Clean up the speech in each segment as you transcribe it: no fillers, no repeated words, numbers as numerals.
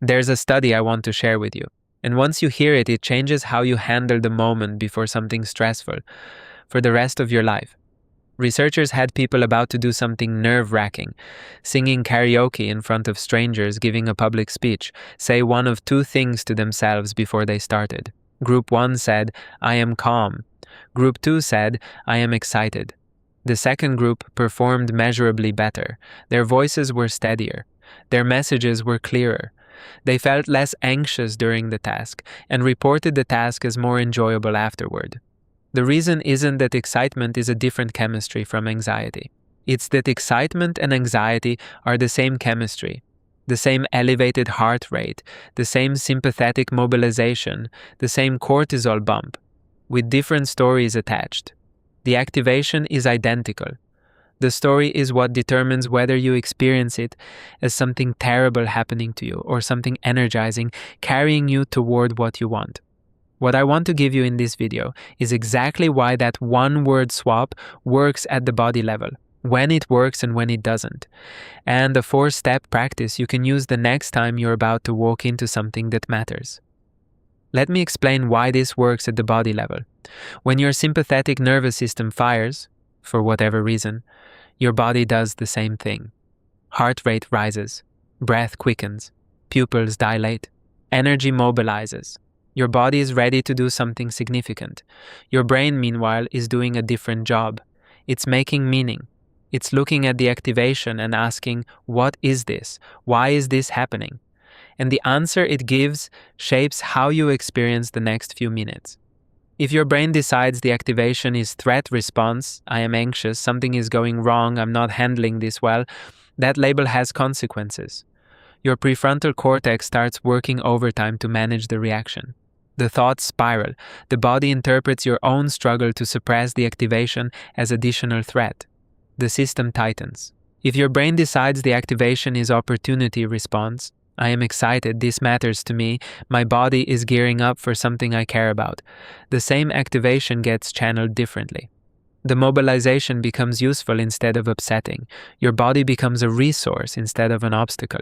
There's a study I want to share with you, and once you hear it, it changes how you handle the moment before something stressful for the rest of your life. Researchers had people about to do something nerve-wracking, singing karaoke in front of strangers, giving a public speech, say one of two things to themselves before they started. Group 1 said, "I am calm." Group 2 said, "I am excited." The second group performed measurably better. Their voices were steadier. Their messages were clearer. They felt less anxious during the task and reported the task as more enjoyable afterward. The reason isn't that excitement is a different chemistry from anxiety. It's that excitement and anxiety are the same chemistry, the same elevated heart rate, the same sympathetic mobilization, the same cortisol bump, with different stories attached. The activation is identical. The story is what determines whether you experience it as something terrible happening to you or something energizing, carrying you toward what you want. What I want to give you in this video is exactly why that one-word swap works at the body level, when it works and when it doesn't, and a 4-step practice you can use the next time you're about to walk into something that matters. Let me explain why this works at the body level. When your sympathetic nervous system fires, for whatever reason, your body does the same thing. Heart rate rises, breath quickens, pupils dilate, energy mobilizes. Your body is ready to do something significant. Your brain, meanwhile, is doing a different job. It's making meaning. It's looking at the activation and asking, what is this? Why is this happening? And the answer it gives shapes how you experience the next few minutes. If your brain decides the activation is threat response, I am anxious, something is going wrong, I'm not handling this well, that label has consequences. Your prefrontal cortex starts working overtime to manage the reaction. The thoughts spiral. The body interprets your own struggle to suppress the activation as additional threat. The system tightens. If your brain decides the activation is opportunity response, I am excited, this matters to me, my body is gearing up for something I care about, the same activation gets channeled differently. The mobilization becomes useful instead of upsetting. Your body becomes a resource instead of an obstacle.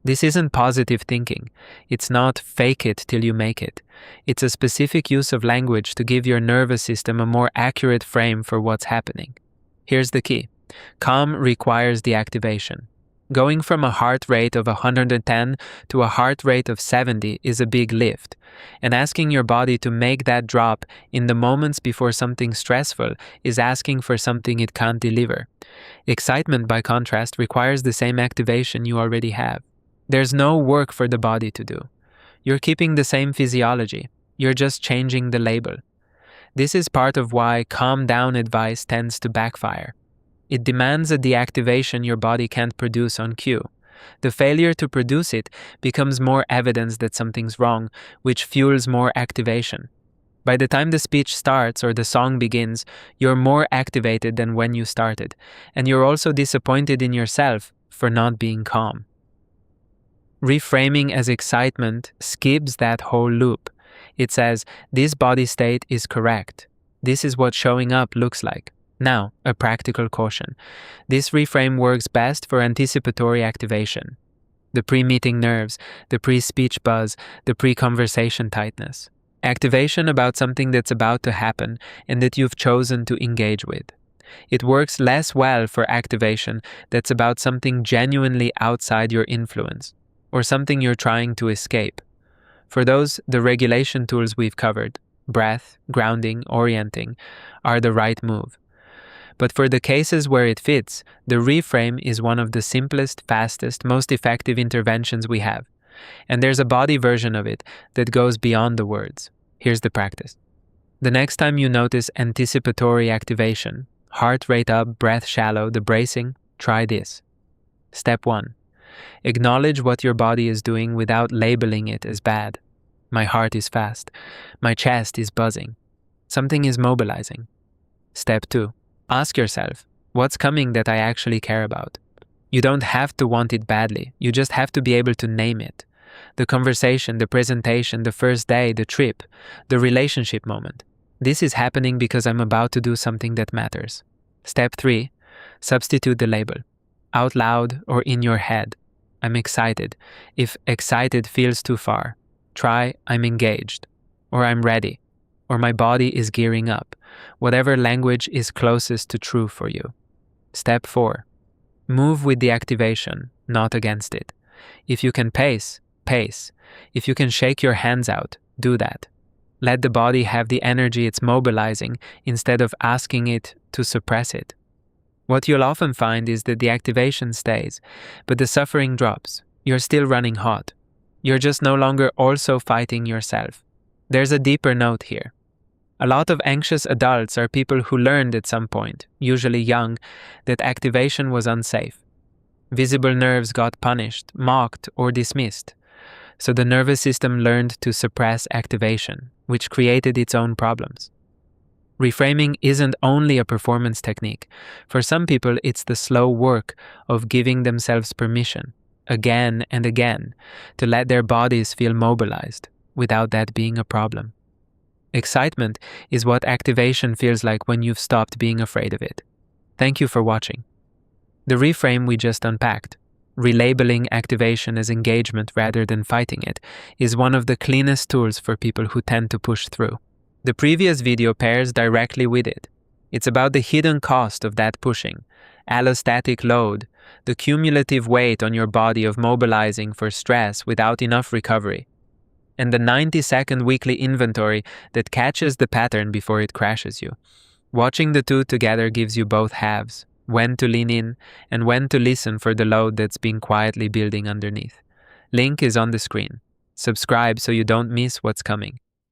This isn't positive thinking. It's not fake it till you make it. It's a specific use of language to give your nervous system a more accurate frame for what's happening. Here's the key. Calm requires the activation. Going from a heart rate of 110 to a heart rate of 70 is a big lift, and asking your body to make that drop in the moments before something stressful is asking for something it can't deliver. Excitement, by contrast, requires the same activation you already have. There's no work for the body to do. You're keeping the same physiology. You're just changing the label. This is part of why calm down advice tends to backfire. It demands a deactivation your body can't produce on cue. The failure to produce it becomes more evidence that something's wrong, which fuels more activation. By the time the speech starts or the song begins, you're more activated than when you started, and you're also disappointed in yourself for not being calm. Reframing as excitement skips that whole loop. It says, this body state is correct. This is what showing up looks like. Now, a practical caution. This reframe works best for anticipatory activation. The pre-meeting nerves, the pre-speech buzz, the pre-conversation tightness. Activation about something that's about to happen and that you've chosen to engage with. It works less well for activation that's about something genuinely outside your influence, or something you're trying to escape. For those, the regulation tools we've covered, breath, grounding, orienting, are the right move. But for the cases where it fits, the reframe is one of the simplest, fastest, most effective interventions we have. And there's a body version of it that goes beyond the words. Here's the practice. The next time you notice anticipatory activation, heart rate up, breath shallow, the bracing, try this. Step 1. Acknowledge what your body is doing without labeling it as bad. My heart is fast. My chest is buzzing. Something is mobilizing. Step 2. Ask yourself, what's coming that I actually care about? You don't have to want it badly. You just have to be able to name it. The conversation, the presentation, the first day, the trip, the relationship moment. This is happening because I'm about to do something that matters. Step 3. Substitute the label. Out loud or in your head. I'm excited. If excited feels too far, try I'm engaged, or I'm ready, or my body is gearing up, whatever language is closest to true for you. Step 4. Move with the activation, not against it. If you can pace, pace. If you can shake your hands out, do that. Let the body have the energy it's mobilizing instead of asking it to suppress it. What you'll often find is that the activation stays, but the suffering drops. You're still running hot. You're just no longer also fighting yourself. There's a deeper note here. A lot of anxious adults are people who learned at some point, usually young, that activation was unsafe. Visible nerves got punished, mocked, or dismissed. So the nervous system learned to suppress activation, which created its own problems. Reframing isn't only a performance technique. For some people, it's the slow work of giving themselves permission, again and again, to let their bodies feel mobilized, without that being a problem. Excitement is what activation feels like when you've stopped being afraid of it. Thank you for watching. The reframe we just unpacked, relabeling activation as engagement rather than fighting it, is one of the cleanest tools for people who tend to push through. The previous video pairs directly with it. It's about the hidden cost of that pushing, allostatic load, the cumulative weight on your body of mobilizing for stress without enough recovery, and the 90-second weekly inventory that catches the pattern before it crashes you. Watching the two together gives you both halves, when to lean in and when to listen for the load that's been quietly building underneath. Link is on the screen. Subscribe so you don't miss what's coming.